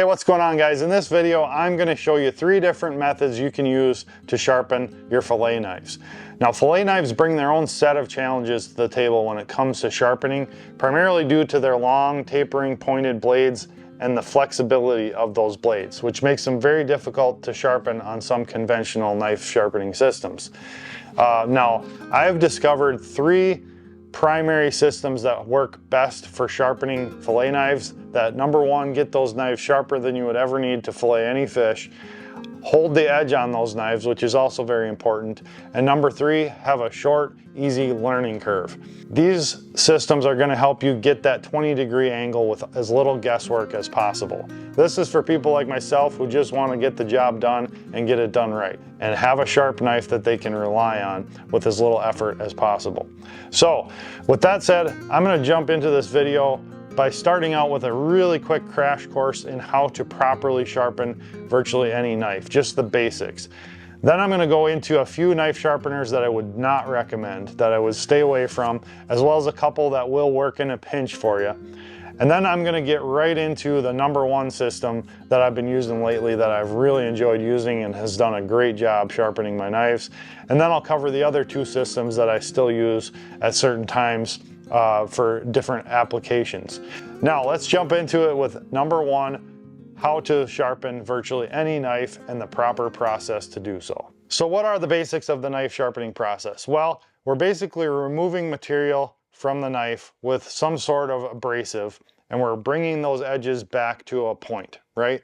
Hey, what's going on, guys? In this video, I'm going to show you 3 different methods you can use to sharpen your fillet knives. Now, fillet knives bring their own set of challenges to the table when it comes to sharpening, primarily due to their long, tapering, pointed blades and the flexibility of those blades, which makes them very difficult to sharpen on some conventional knife sharpening systems. Now, I've discovered 3 primary systems that work best for sharpening fillet knives that, number 1, get those knives sharper than you would ever need to fillet any fish, hold the edge on those knives, which is also very important, and number 3, have a short, easy learning curve. These systems are going to help you get that 20-degree angle with as little guesswork as possible. This is for people like myself who just want to get the job done and get it done right, and have a sharp knife that they can rely on with as little effort as possible. So, with that said, I'm going to jump into this video by starting out with a really quick crash course in how to properly sharpen virtually any knife, just the basics. Then I'm going to go into a few knife sharpeners that I would not recommend, that I would stay away from, as well as a couple that will work in a pinch for you. And then I'm going to get right into the number 1 system that I've been using lately that I've really enjoyed using and has done a great job sharpening my knives. And then I'll cover the other 2 systems that I still use at certain times for different applications. Now let's jump into it with number 1, how to sharpen virtually any knife and the proper process to do so. So what are the basics of the knife sharpening process? Well, we're basically removing material from the knife with some sort of abrasive, and we're bringing those edges back to a point, right?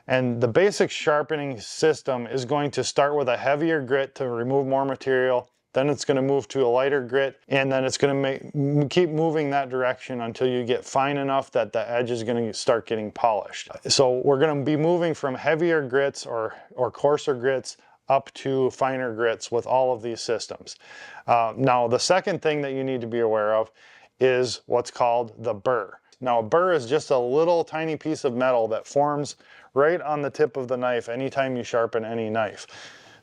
And the basic sharpening system is going to start with a heavier grit to remove more material. Then it's going to move to a lighter grit, and then it's going to keep moving that direction until you get fine enough that the edge is going to start getting polished. So we're going to be moving from heavier grits or coarser grits up to finer grits with all of these systems. Now, the second thing that you need to be aware of is what's called the burr. Now, a burr is just a little tiny piece of metal that forms right on the tip of the knife anytime you sharpen any knife.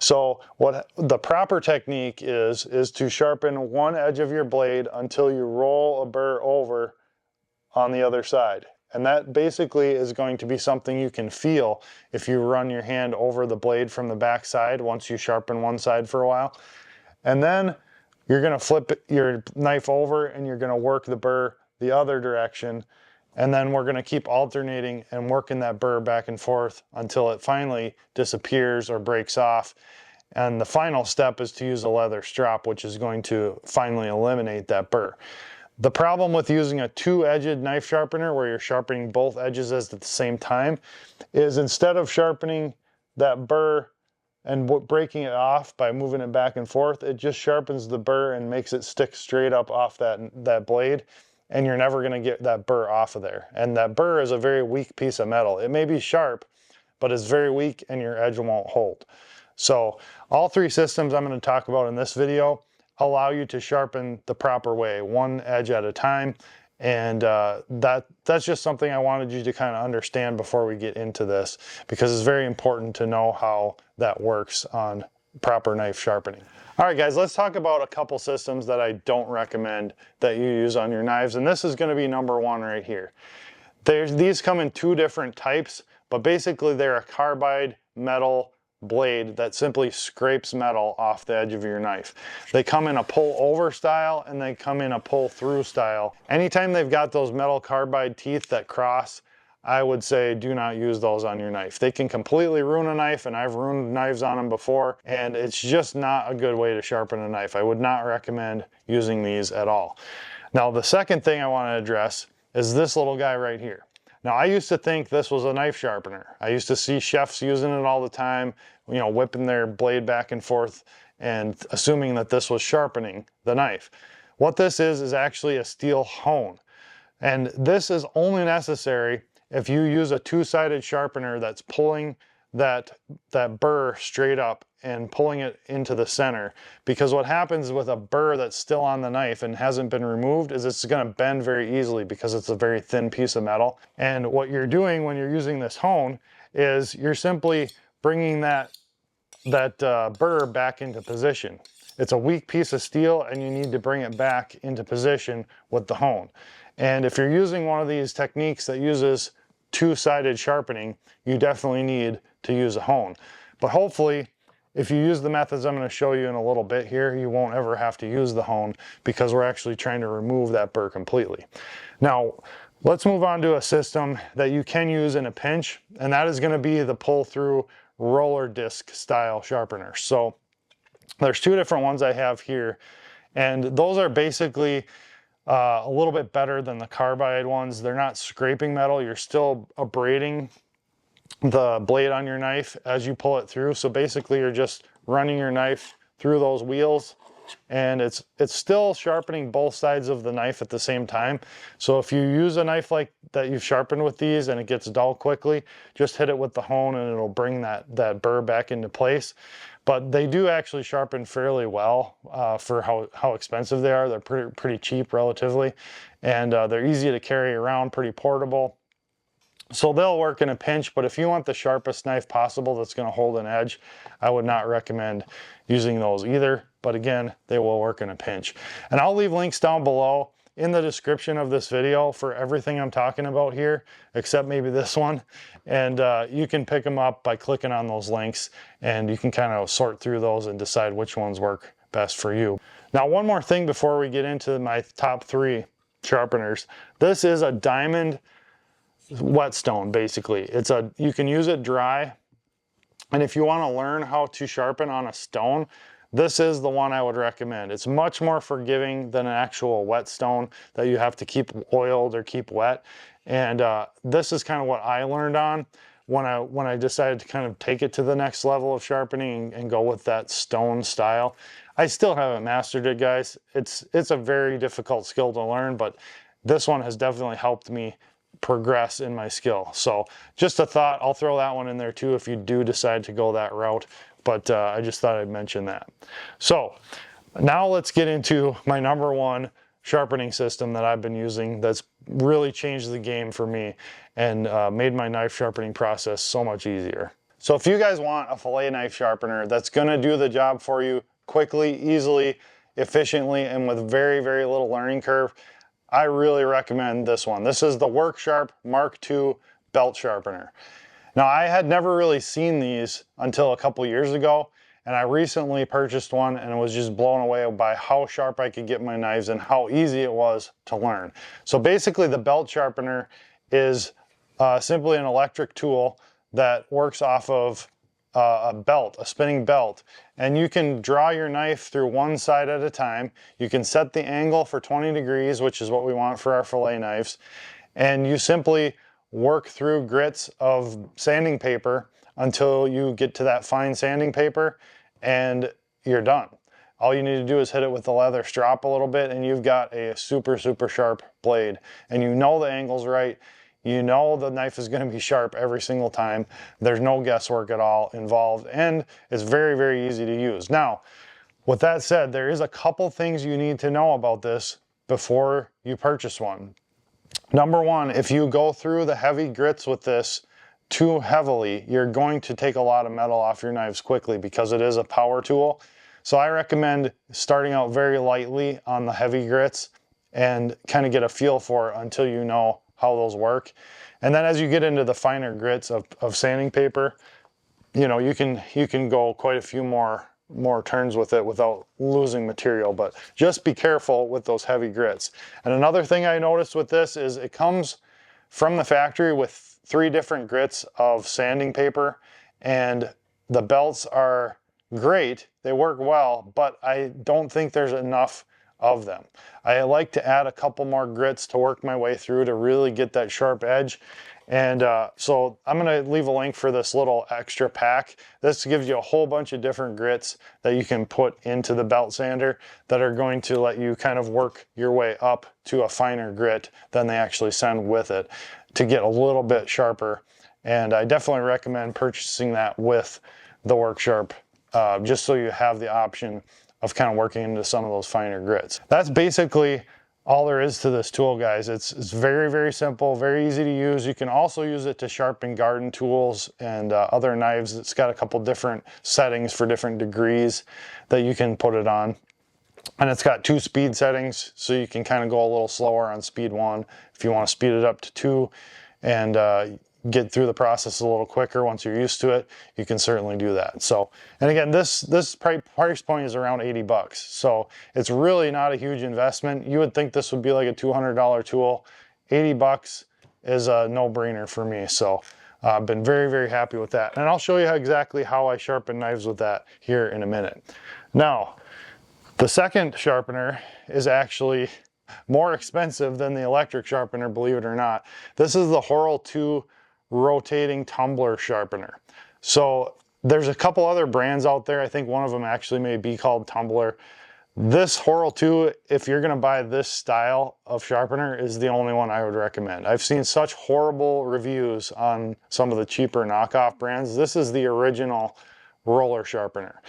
So what the proper technique is to sharpen one edge of your blade until you roll a burr over on the other side. And that basically is going to be something you can feel if you run your hand over the blade from the back side once you sharpen one side for a while. And then you're going to flip your knife over and you're going to work the burr the other direction. And then we're going to keep alternating and working that burr back and forth until it finally disappears or breaks off. And the final step is to use a leather strop, which is going to finally eliminate that burr. The problem with using a 2-edged knife sharpener where you're sharpening both edges at the same time is instead of sharpening that burr and breaking it off by moving it back and forth, it just sharpens the burr and makes it stick straight up off that blade. And you're never going to get that burr off of there. And that burr is a very weak piece of metal. It may be sharp, but it's very weak and your edge won't hold. So all 3 systems I'm going to talk about in this video allow you to sharpen the proper way, one edge at a time. And that's just something I wanted you to kind of understand before we get into this, because it's very important to know how that works on proper knife sharpening. All right, guys, let's talk about a couple systems that I don't recommend that you use on your knives. And this is going to be number 1 right here. These come in 2 different types, but basically they're a carbide metal blade that simply scrapes metal off the edge of your knife. They come in a pull over style and they come in a pull through style. Anytime they've got those metal carbide teeth that cross, I would say do not use those on your knife. They can completely ruin a knife, and I've ruined knives on them before, and it's just not a good way to sharpen a knife. I would not recommend using these at all. Now, the second thing I want to address is this little guy right here. Now, I used to think this was a knife sharpener. I used to see chefs using it all the time, you know, whipping their blade back and forth and assuming that this was sharpening the knife. What this is actually a steel hone. And this is only necessary if you use a 2-sided sharpener that's pulling that burr straight up and pulling it into the center. Because what happens with a burr that's still on the knife and hasn't been removed is it's going to bend very easily because it's a very thin piece of metal. And what you're doing when you're using this hone is you're simply bringing that burr back into position. It's a weak piece of steel and you need to bring it back into position with the hone. And if you're using one of these techniques that uses two-sided sharpening, you definitely need to use a hone. But hopefully, if you use the methods I'm going to show you in a little bit here, you won't ever have to use the hone because we're actually trying to remove that burr completely. Now, let's move on to a system that you can use in a pinch, and that is going to be the pull-through roller disc style sharpener. So there's two different ones I have here, and those are basically a little bit better than the carbide ones. They're not scraping metal. You're still abrading the blade on your knife as you pull it through. So basically you're just running your knife through those wheels, and it's still sharpening both sides of the knife at the same time. So if you use a knife like that you've sharpened with these and it gets dull quickly, just hit it with the hone and it'll bring that burr back into place. But they do actually sharpen fairly well for how expensive they are. They're pretty cheap relatively, and they're easy to carry around, pretty portable. So they'll work in a pinch, but if you want the sharpest knife possible that's going to hold an edge, I would not recommend using those either. But again, they will work in a pinch. And I'll leave links down below in the description of this video for everything I'm talking about here, except maybe this one. And you can pick them up by clicking on those links, and you can kind of sort through those and decide which ones work best for you. Now, one more thing before we get into my top 3 sharpeners. This is a diamond whetstone. Basically, you can use it dry, and if you want to learn how to sharpen on a stone, this is the one I would recommend. It's much more forgiving than an actual whetstone that you have to keep oiled or keep wet. And this is kind of what I learned on when I decided to kind of take it to the next level of sharpening and go with that stone style. I still haven't mastered it, guys. It's a very difficult skill to learn, but this one has definitely helped me progress in my skill. So just a thought, I'll throw that one in there too if you do decide to go that route, but I just thought I'd mention that. So now let's get into my number 1 sharpening system that I've been using that's really changed the game for me and made my knife sharpening process so much easier. So if you guys want a fillet knife sharpener that's going to do the job for you quickly, easily, efficiently, and with very, very little learning curve, I really recommend this one. This is the WorkSharp Mark II belt sharpener. Now, I had never really seen these until a couple years ago, and I recently purchased one and was just blown away by how sharp I could get my knives and how easy it was to learn. So basically, the belt sharpener is simply an electric tool that works off of a belt, a spinning belt, and you can draw your knife through one side at a time. You can set the angle for 20 degrees, which is what we want for our fillet knives, and you simply work through grits of sanding paper until you get to that fine sanding paper, and you're done. All you need to do is hit it with the leather strop a little bit, and you've got a super sharp blade, and you know the angle's right. You know the knife is going to be sharp every single time. There's no guesswork at all involved, and it's very, very easy to use. Now, with that said, there is a couple things you need to know about this before you purchase one. Number 1, if you go through the heavy grits with this too heavily, you're going to take a lot of metal off your knives quickly because it is a power tool. So I recommend starting out very lightly on the heavy grits and kind of get a feel for it until you know how those work. And then as you get into the finer grits of sanding paper, you know, you can go quite a few more turns with it without losing material, but just be careful with those heavy grits. And another thing I noticed with this is it comes from the factory with 3 different grits of sanding paper, and the belts are great, they work well, but I don't think there's enough of them. I like to add a couple more grits to work my way through to really get that sharp edge. And so I'm going to leave a link for this little extra pack. This gives you a whole bunch of different grits that you can put into the belt sander that are going to let you kind of work your way up to a finer grit than they actually send with it to get a little bit sharper. And I definitely recommend purchasing that with the WorkSharp just so you have the option of kind of working into some of those finer grits. That's basically all there is to this tool, guys. It's very, very simple, very easy to use. You can also use it to sharpen garden tools and other knives. It's got a couple different settings for different degrees that you can put it on. And it's got 2 speed settings, so you can kind of go a little slower on speed 1 if you want to speed it up to 2. and get through the process a little quicker once you're used to it, you can certainly do that. So, and again, this price point is around 80 bucks. So it's really not a huge investment. You would think this would be like a $200 tool. 80 bucks is a no-brainer for me. So I've been very, very happy with that. And I'll show you exactly how I sharpen knives with that here in a minute. Now, the second sharpener is actually more expensive than the electric sharpener, believe it or not. This is the Horrell 2 rotating tumbler sharpener. So there's a couple other brands out there. I think one of them actually may be called Tumbler. This Horrell 2, if you're gonna buy this style of sharpener, is the only one I would recommend. I've seen such horrible reviews on some of the cheaper knockoff brands. This is the original roller sharpener.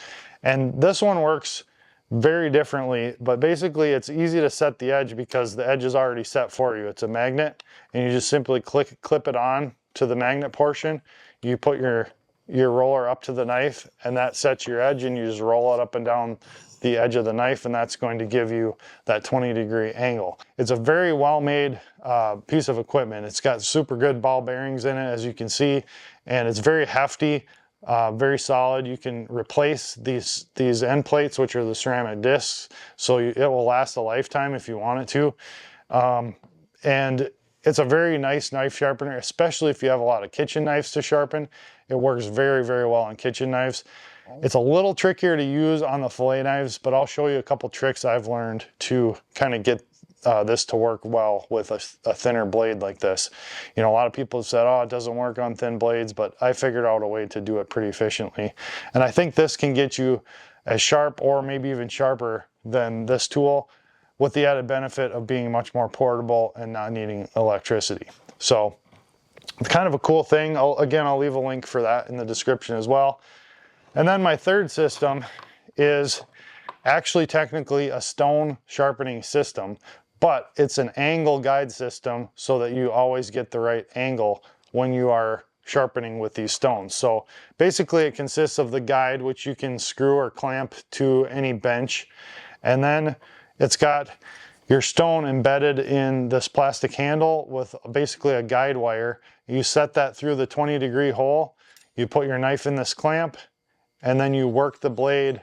And this one works very differently, but basically it's easy to set the edge because the edge is already set for you. It's a magnet, and you just simply clip it on to the magnet portion. You put your roller up to the knife, and that sets your edge, and you just roll it up and down the edge of the knife, and that's going to give you that 20-degree angle. It's a very well-made piece of equipment. It's got super good ball bearings in it, as you can see, and it's very hefty, very solid. You can replace these end plates, which are the ceramic discs, so it will last a lifetime if you want it to. And it's a very nice knife sharpener, especially if you have a lot of kitchen knives to sharpen. It works very, very well on kitchen knives. It's a little trickier to use on the fillet knives, but I'll show you a couple tricks I've learned to kind of get this to work well with a thinner blade like this. You know, a lot of people have said, oh, it doesn't work on thin blades, but I figured out a way to do it pretty efficiently. And I think this can get you as sharp or maybe even sharper than this tool, with the added benefit of being much more portable and not needing electricity. So it's kind of a cool thing. I'll leave a link for that in the description as well. And then my third system is actually technically a stone sharpening system, but it's an angle guide system so that you always get the right angle when you are sharpening with these stones. So basically it consists of the guide, which you can screw or clamp to any bench, and then it's got your stone embedded in this plastic handle with basically a guide wire. You set that through the 20-degree hole, you put your knife in this clamp, and then you work the blade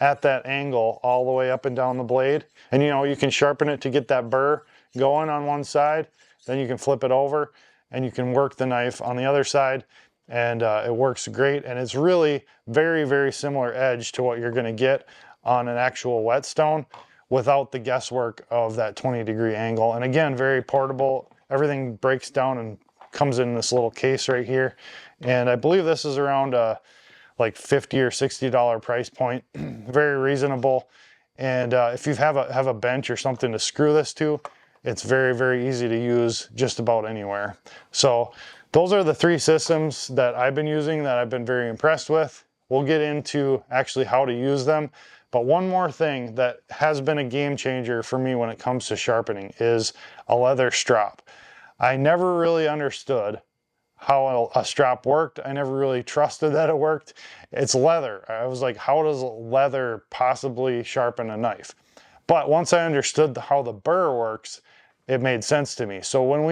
at that angle all the way up and down the blade. And you know, you can sharpen it to get that burr going on one side, then you can flip it over and you can work the knife on the other side, and it works great. And it's really very, very similar edge to what you're gonna get on an actual whetstone, without the guesswork of that 20-degree angle. And again, very portable. Everything breaks down and comes in this little case right here. And I believe this is around like $50 or $60 price point. Very reasonable. And if you have a bench or something to screw this to, it's very, very easy to use just about anywhere. So those are the three systems that I've been using that I've been very impressed with. We'll get into actually how to use them. But one more thing that has been a game changer for me when it comes to sharpening is a leather strop. I never really understood how a strop worked. I never really trusted that it worked. It's leather. I was like, how does leather possibly sharpen a knife? But once I understood how the burr works, it made sense to me. So when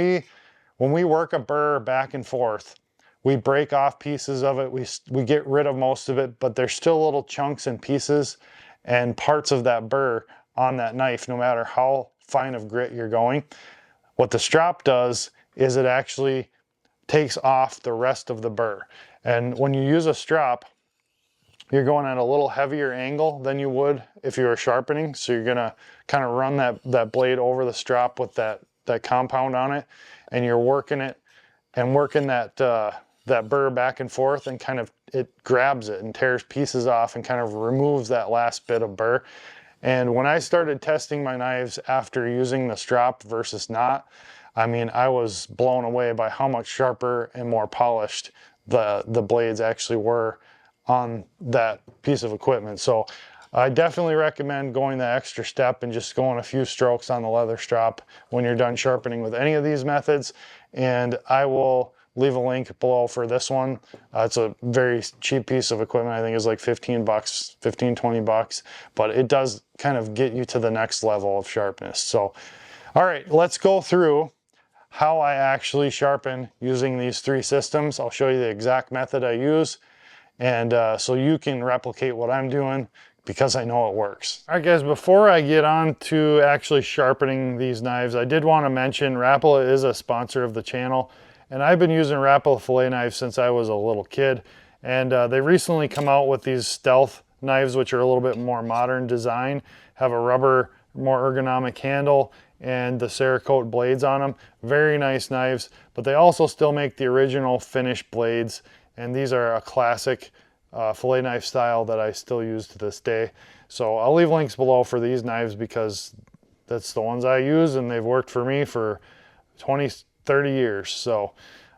we work a burr back and forth, we break off pieces of it, we get rid of most of it, but there's still little chunks and pieces and parts of that burr on that knife, no matter how fine of grit you're going. What the strop does is it actually takes off the rest of the burr. And when you use a strop, you're going at a little heavier angle than you would if you were sharpening. So you're gonna kind of run that blade over the strop with that compound on it, and you're working it and working that burr back and forth, and kind of it grabs it and tears pieces off and kind of removes that last bit of burr. And when I started testing my knives after using the strop versus not, I mean, I was blown away by how much sharper and more polished the blades actually were on that piece of equipment. So I definitely recommend going the extra step and just going a few strokes on the leather strop when you're done sharpening with any of these methods. And I will leave a link below for this one. It's a very cheap piece of equipment. I think it's like 15 bucks, 15, 20 bucks, but it does kind of get you to the next level of sharpness. So, all right, let's go through how I actually sharpen using these three systems. I'll show you the exact method I use, and so you can replicate what I'm doing because I know it works. All right guys, before I get on to actually sharpening these knives, I did want to mention Rapala is a sponsor of the channel, and I've been using Rapala fillet knives since I was a little kid, and they recently come out with these stealth knives, which are a little bit more modern design, have a rubber, more ergonomic handle, and the Cerakote blades on them. Very nice knives, but they also still make the original finished blades, and these are a classic fillet knife style that I still use to this day. So I'll leave links below for these knives because that's the ones I use, and they've worked for me for 20, 30 years. So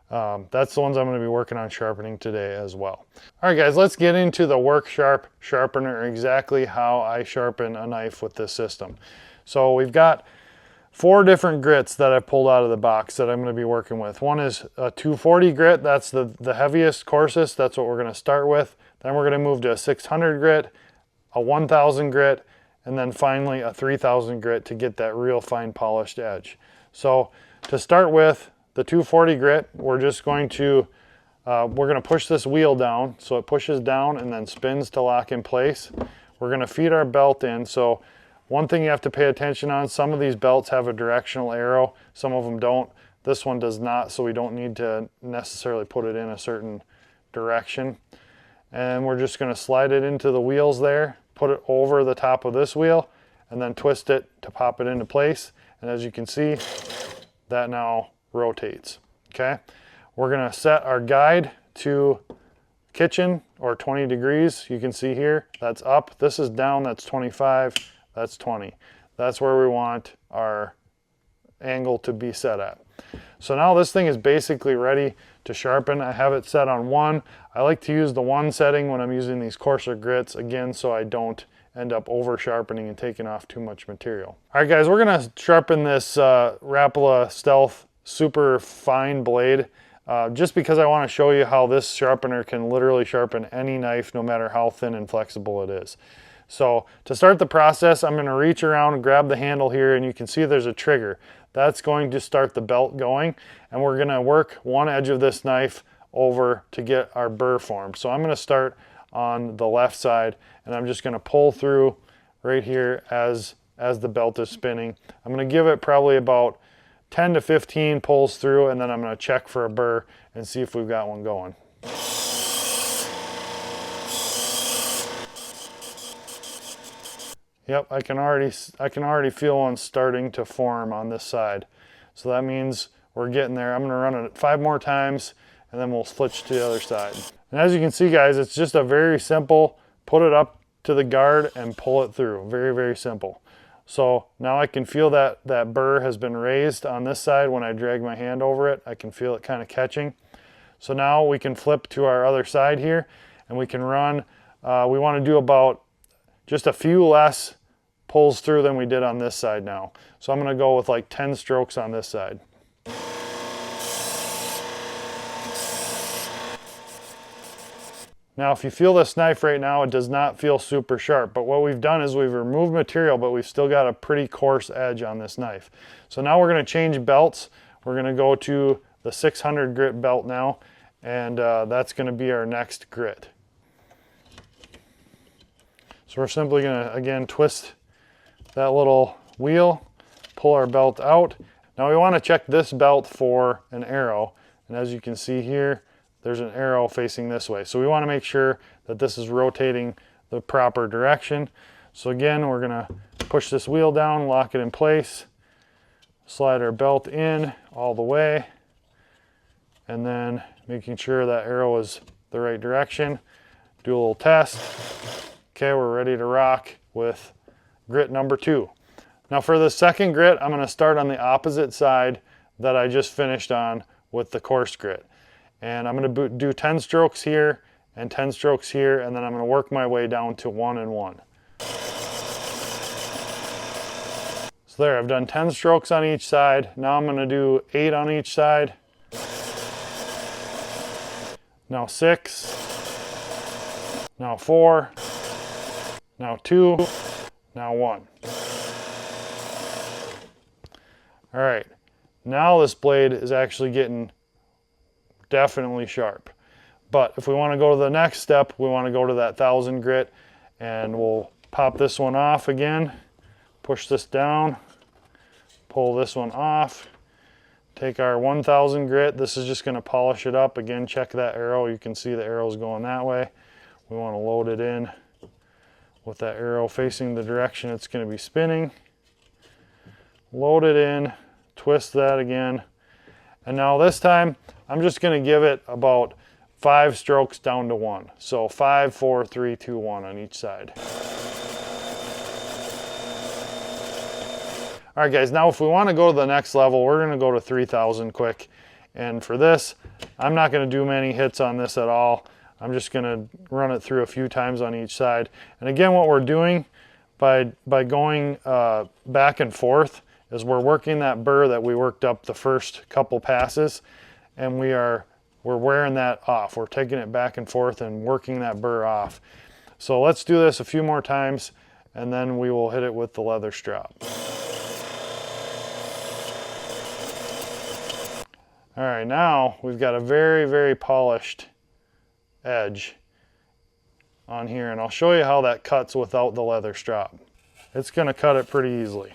that's the ones I'm going to be working on sharpening today as well. All right guys, let's get into the Work Sharp sharpener, exactly how I sharpen a knife with this system. So we've got 4 different grits that I've pulled out of the box that I'm going to be working with. One is a 240 grit, that's the heaviest, coarsest, that's what we're going to start with. Then we're going to move to a 600 grit, a 1000 grit, and then finally a 3000 grit to get that real fine polished edge. So to start with the 240 grit, we're just going to push this wheel down so it pushes down and then spins to lock in place. We're going to feed our belt in. So one thing you have to pay attention on, some of these belts have a directional arrow, some of them don't. This one does not, so we don't need to necessarily put it in a certain direction. And we're just going to slide it into the wheels there, put it over the top of this wheel, and then twist it to pop it into place. And as you can see, that now rotates. Okay, we're going to set our guide to kitchen or 20 degrees. You can see here, that's up. This is down, that's 25. That's 20. That's where we want our angle to be set at. So now this thing is basically ready to sharpen. I have it set on 1. I like to use the 1 setting when I'm using these coarser grits, again, so I don't end up over sharpening and taking off too much material. All right guys, we're gonna sharpen this Rapala Stealth super fine blade just because I want to show you how this sharpener can literally sharpen any knife no matter how thin and flexible it is. So to start the process, I'm going to reach around and grab the handle here, and you can see there's a trigger. That's going to start the belt going, and we're going to work one edge of this knife over to get our burr formed. So I'm going to start on the left side, and I'm just going to pull through right here as the belt is spinning. I'm going to give it probably about 10 to 15 pulls through, and then I'm going to check for a burr and see if we've got one going. Yep, I can already feel one starting to form on this side. So that means we're getting there. I'm going to run it 5 more times, and then we'll switch to the other side. And as you can see guys, it's just a very simple, put it up to the guard and pull it through. Very, very simple. So now I can feel that burr has been raised on this side when I drag my hand over it. I can feel it kind of catching. So now we can flip to our other side here, and we can run. We want to do about just a few less pulls through than we did on this side now. So I'm going to go with like 10 strokes on this side. Now if you feel this knife right now, it does not feel super sharp, but what we've done is we've removed material, but we've still got a pretty coarse edge on this knife. So now we're going to change belts. We're going to go to the 600 grit belt now, and that's going to be our next grit. So we're simply going to, again, twist that little wheel, pull our belt out. Now we want to check this belt for an arrow, and as you can see here, there's an arrow facing this way. So we want to make sure that this is rotating the proper direction. So again, we're going to push this wheel down, lock it in place, slide our belt in all the way, and then making sure that arrow is the right direction. Do a little test. Okay, we're ready to rock with grit number 2. Now for the second grit, I'm going to start on the opposite side that I just finished on with the coarse grit. And I'm going to do 10 strokes here and 10 strokes here, and then I'm going to work my way down to 1 and 1. So there, I've done 10 strokes on each side. Now I'm going to do 8 on each side. Now 6. Now 4. Now 2. Now 1. All right, Now this blade is actually getting definitely sharp. But if we want to go to the next step, we want to go to that 1000 grit, and we'll pop this one off again, push this down, pull this one off, take our 1000 grit. This is just going to polish it up. Again, check that arrow. You can see the arrow's going that way. We want to load it in with that arrow facing the direction it's going to be spinning. Load it in, twist that again. And now this time, I'm just going to give it about 5 strokes down to 1. So 5, 4, 3, 2, 1 on each side. All right, guys, now if we want to go to the next level, we're going to go to 3000 quick. And for this, I'm not going to do many hits on this at all. I'm just going to run it through a few times on each side. And again, what we're doing by going back and forth is we're working that burr that we worked up the first couple passes, and we're wearing that off. We're taking it back and forth and working that burr off. So let's do this a few more times, and then we will hit it with the leather strop. All right, now we've got a very, very polished edge on here, and I'll show you how that cuts without the leather strop. It's going to cut it pretty easily.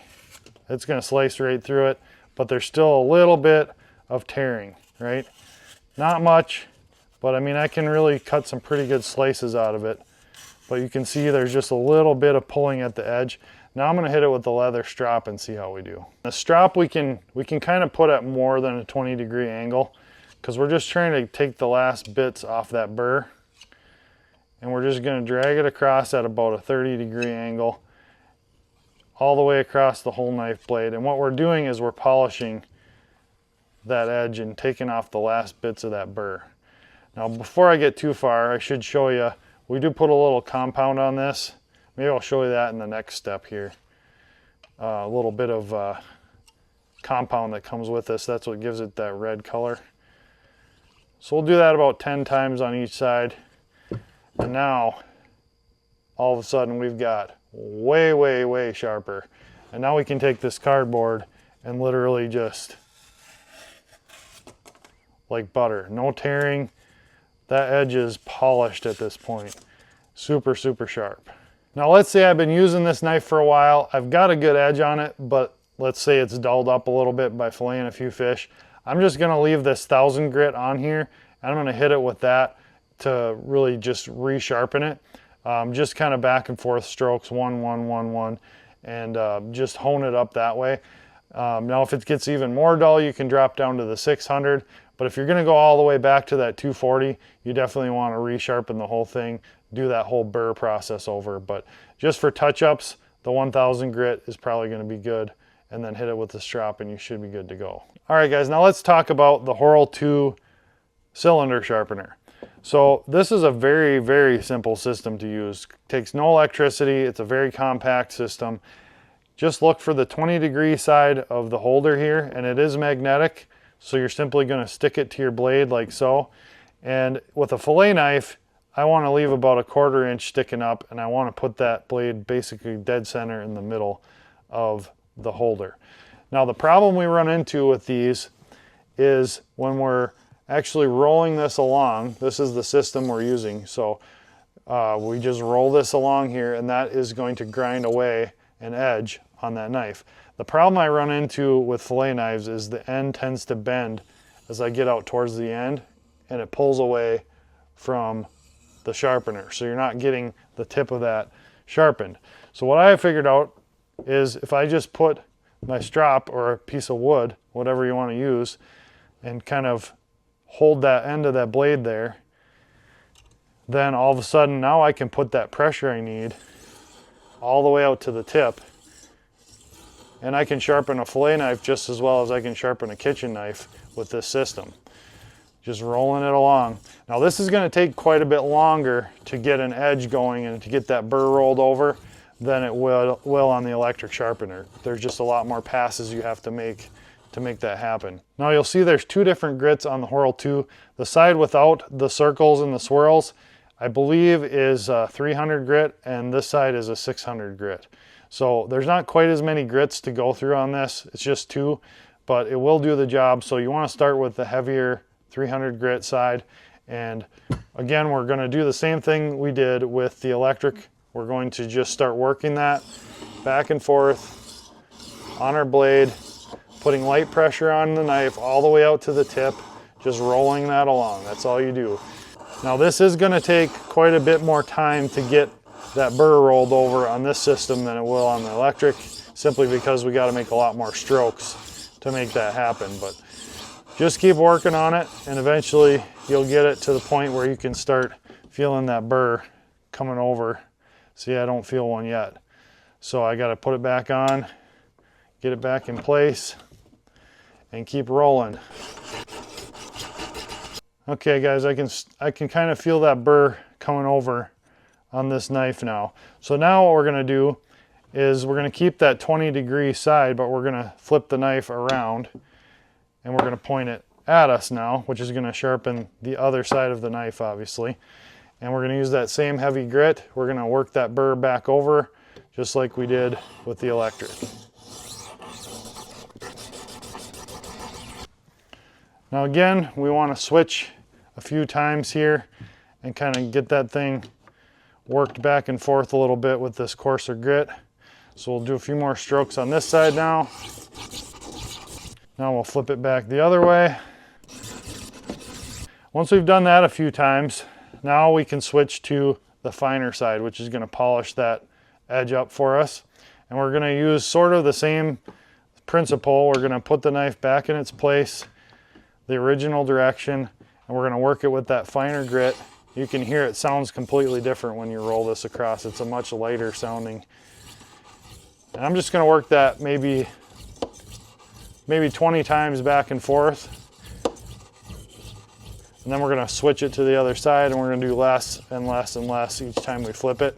It's going to slice right through it, but there's still a little bit of tearing, right? Not much, but I mean, I can really cut some pretty good slices out of it. But you can see there's just a little bit of pulling at the edge. Now I'm going to hit it with the leather strop and see how we do. The strop we can kind of put at more than a 20-degree angle, because we're just trying to take the last bits off that burr. And we're just going to drag it across at about a 30-degree angle, all the way across the whole knife blade. And what we're doing is we're polishing that edge and taking off the last bits of that burr. Now, before I get too far, I should show you, we do put a little compound on this. Maybe I'll show you that in the next step here. A little bit of compound that comes with this. That's what gives it that red color. So we'll do that about 10 times on each side. And now, all of a sudden, we've got way, way, way sharper. And now we can take this cardboard and literally just, like butter, no tearing. That edge is polished at this point. Super, super sharp. Now let's say I've been using this knife for a while. I've got a good edge on it, but let's say it's dulled up a little bit by filleting a few fish. I'm just gonna leave this 1000 grit on here, and I'm gonna hit it with that to really just re-sharpen it. Just kind of back and forth strokes, 1, 1, 1, 1, and just hone it up that way. Now if it gets even more dull, you can drop down to the 600, but if you're gonna go all the way back to that 240, you definitely wanna re-sharpen the whole thing, do that whole burr process over. But just for touch-ups, the 1000 grit is probably gonna be good, and then hit it with the strop and you should be good to go. All right, guys, now let's talk about the Horl 2 cylinder sharpener. So this is a very, very simple system to use. It takes no electricity. It's a very compact system. Just look for the 20-degree side of the holder here, and it is magnetic. So you're simply going to stick it to your blade like so. And with a fillet knife, I want to leave about a 1/4 inch sticking up, and I want to put that blade basically dead center in the middle of the holder. Now the problem we run into with these is when we're actually rolling this along, this is the system we're using. So we just roll this along here, and that is going to grind away an edge on that knife. The problem I run into with fillet knives is the end tends to bend as I get out towards the end, and it pulls away from the sharpener. So you're not getting the tip of that sharpened. So what I have figured out is if I just put my strop or a piece of wood, whatever you want to use, and kind of hold that end of that blade there, then all of a sudden now I can put that pressure I need all the way out to the tip, and I can sharpen a fillet knife just as well as I can sharpen a kitchen knife with this system. Just rolling it along. Now this is going to take quite a bit longer to get an edge going and to get that burr rolled over than it will on the electric sharpener. There's just a lot more passes you have to make that happen. Now you'll see there's 2 different grits on the Horl 2. The side without the circles and the swirls, I believe is a 300 grit, and this side is a 600 grit. So there's not quite as many grits to go through on this. It's just 2, but it will do the job. So you want to start with the heavier 300 grit side. And again, we're going to do the same thing we did with the electric. We're going to just start working that back and forth on our blade, putting light pressure on the knife all the way out to the tip, just rolling that along. That's all you do. Now this is going to take quite a bit more time to get that burr rolled over on this system than it will on the electric, simply because we got to make a lot more strokes to make that happen. But just keep working on it, and eventually you'll get it to the point where you can start feeling that burr coming over. See, I don't feel one yet. So I got to put it back on, get it back in place, and keep rolling. Okay guys, I can kind of feel that burr coming over on this knife now. So now what we're going to do is we're going to keep that 20-degree side, but we're going to flip the knife around and we're going to point it at us now, which is going to sharpen the other side of the knife, obviously. And we're going to use that same heavy grit. We're going to work that burr back over just like we did with the electric. Now again, we want to switch a few times here and kind of get that thing worked back and forth a little bit with this coarser grit. So we'll do a few more strokes on this side now. Now we'll flip it back the other way. Once we've done that a few times, now we can switch to the finer side, which is going to polish that edge up for us. And we're going to use sort of the same principle. We're going to put the knife back in its place, the original direction, and we're going to work it with that finer grit. You can hear it sounds completely different when you roll this across. It's a much lighter sounding. And I'm just going to work that maybe 20 times back and forth. And then we're going to switch it to the other side, and we're going to do less and less and less each time we flip it.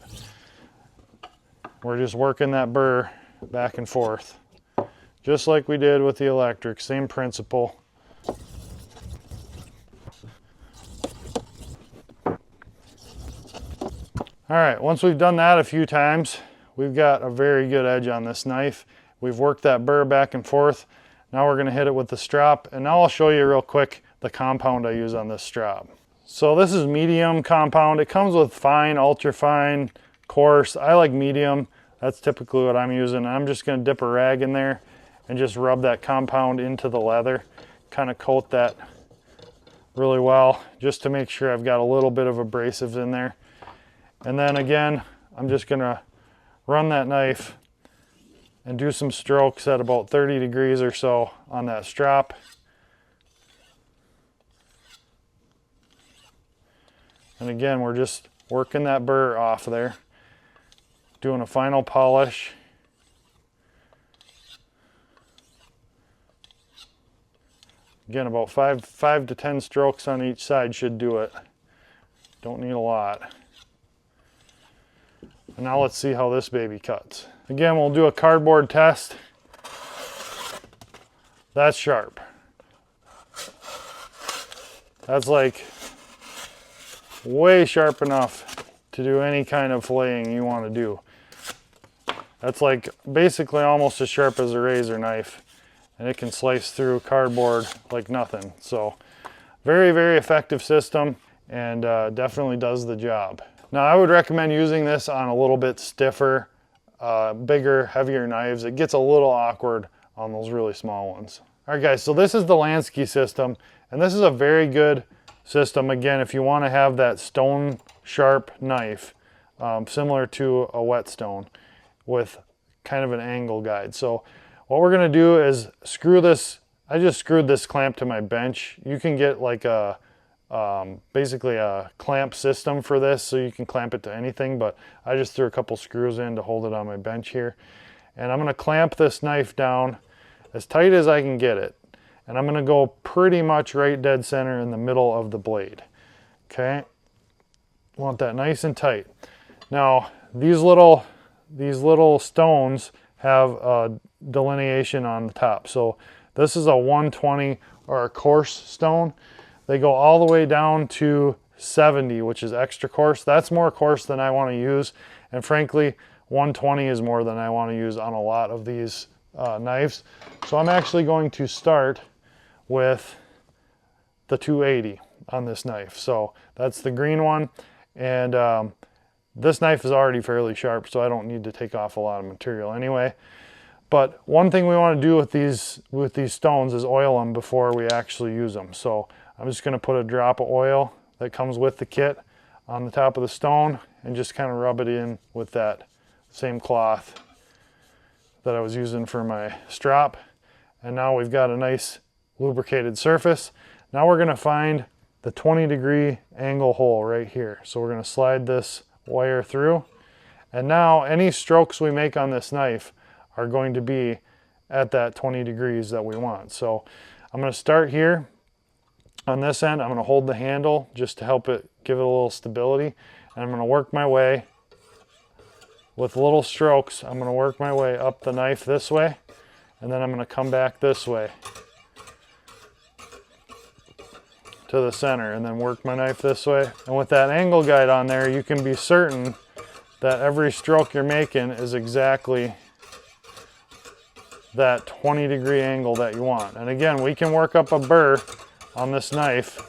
We're just working that burr back and forth, just like we did with the electric, same principle. All right, once we've done that a few times, we've got a very good edge on this knife. We've worked that burr back and forth. Now we're going to hit it with the strop, and now I'll show you real quick the compound I use on this strop. So this is medium compound. It comes with fine, ultra fine, coarse. I like medium. That's typically what I'm using. I'm just going to dip a rag in there and just rub that compound into the leather, kind of coat that really well, just to make sure I've got a little bit of abrasives in there. And then again, I'm just going to run that knife and do some strokes at about 30 degrees or so on that strop. And again, we're just working that burr off there, doing a final polish. Again, about five to 10 strokes on each side should do it. Don't need a lot. And now let's see how this baby cuts. Again, we'll do a cardboard test. That's sharp. That's like way sharp enough to do any kind of filleting you want to do. That's like basically almost as sharp as a razor knife, and it can slice through cardboard like nothing. So very, very effective system, and definitely does the job. Now I would recommend using this on a little bit stiffer, bigger, heavier knives. It gets a little awkward on those really small ones. All right guys, so this is the Lansky system, and this is a very good system, again, if you want to have that stone sharp knife, similar to a whetstone with kind of an angle guide. So what we're going to do is screw this. I just screwed this clamp to my bench. You can get like a basically a clamp system for this, so you can clamp it to anything, but I just threw a couple screws in to hold it on my bench here. And I'm going to clamp this knife down as tight as I can get it. And I'm going to go pretty much right dead center in the middle of the blade. Okay, want that nice and tight. Now these little stones have a delineation on the top. So this is a 120 or a coarse stone. They go all the way down to 70, which is extra coarse. That's more coarse than I want to use, and frankly 120 is more than I want to use on a lot of these knives. So I'm actually going to start with the 280 on this knife. So that's the green one, and this knife is already fairly sharp, so I don't need to take off a lot of material anyway. But one thing we want to do with these stones is oil them before we actually use them. So I'm just going to put a drop of oil that comes with the kit on the top of the stone and just kind of rub it in with that same cloth that I was using for my strop. And now we've got a nice lubricated surface. Now we're going to find the 20-degree angle hole right here. So we're going to slide this wire through. And now any strokes we make on this knife are going to be at that 20 degrees that we want. So I'm going to start here on this end. I'm going to hold the handle just to help it give it a little stability. And I'm going to work my way with little strokes. I'm going to work my way up the knife this way, and then I'm going to come back this way to the center and then work my knife this way. And with that angle guide on there, you can be certain that every stroke you're making is exactly that 20-degree angle that you want. And again, we can work up a burr on this knife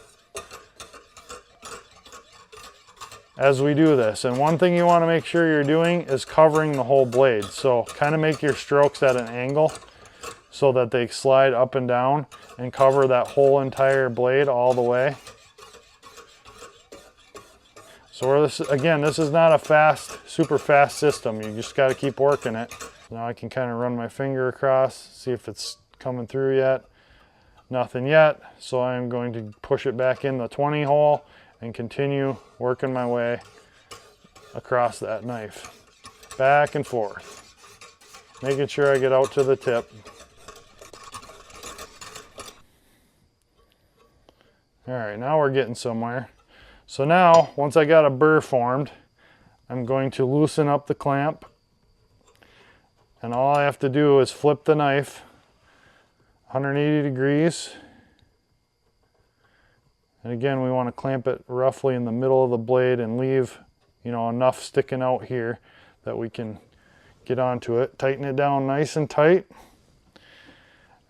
as we do this. And one thing you want to make sure you're doing is covering the whole blade. So kind of make your strokes at an angle so that they slide up and down and cover that whole entire blade all the way. So this is not a super fast system. You just got to keep working it. Now I can kind of run my finger across, see if it's coming through yet. Nothing yet, so I'm going to push it back in the 20 hole and continue working my way across that knife. Back and forth, making sure I get out to the tip. All right, now we're getting somewhere. So now, once I got a burr formed, I'm going to loosen up the clamp. And all I have to do is flip the knife 180 degrees. And again, we want to clamp it roughly in the middle of the blade and leave, enough sticking out here that we can get onto it. Tighten it down nice and tight.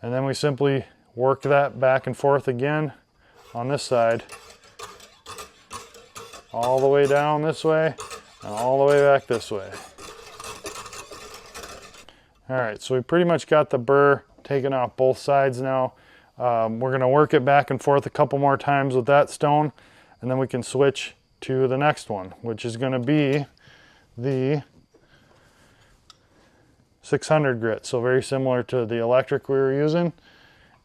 And then we simply work that back and forth again on this side. All the way down this way and all the way back this way. All right, so we pretty much got the burr taken off both sides now. We're going to work it back and forth a couple more times with that stone, and then we can switch to the next one, which is going to be the 600 grit. So very similar to the electric we were using.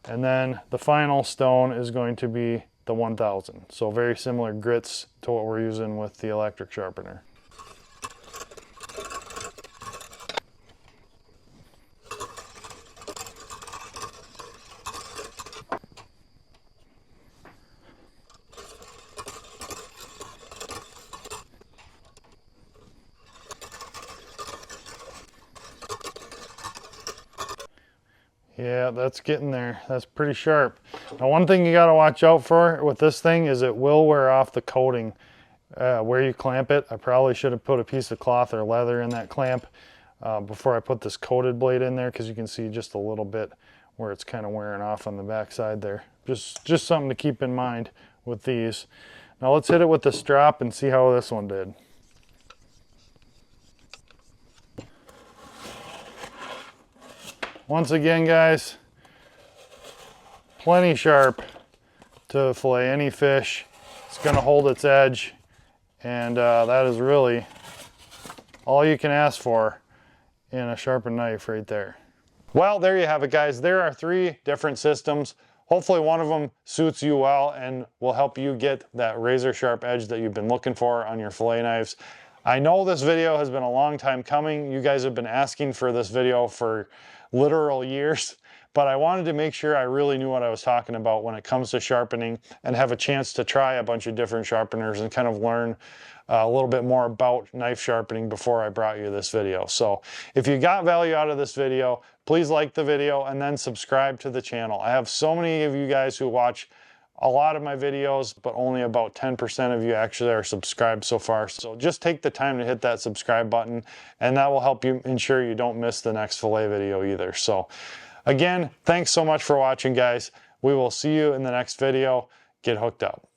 And then the final stone is going to be the 1000. So very similar grits to what we're using with the electric sharpener. Yeah, that's getting there. That's pretty sharp. Now, one thing you got to watch out for with this thing is it will wear off the coating where you clamp it. I probably should have put a piece of cloth or leather in that clamp before I put this coated blade in there, because you can see just a little bit where it's kind of wearing off on the back side there. Just something to keep in mind with these. Now let's hit it with the strop and see how this one did. Once again, guys, plenty sharp to fillet any fish. It's going to hold its edge, and that is really all you can ask for in a sharpened knife right there. Well, there you have it, guys. There are 3 different systems. Hopefully one of them suits you well and will help you get that razor sharp edge that you've been looking for on your fillet knives. I know this video has been a long time coming. You guys have been asking for this video for literal years, but I wanted to make sure I really knew what I was talking about when it comes to sharpening and have a chance to try a bunch of different sharpeners and kind of learn a little bit more about knife sharpening before I brought you this video. So if you got value out of this video, please like the video and then subscribe to the channel. I have so many of you guys who watch a lot of my videos, but only about 10% of you actually are subscribed so far. So just take the time to hit that subscribe button, and that will help you ensure you don't miss the next fillet video either. So again, thanks so much for watching, guys. We will see you in the next video. Get hooked up.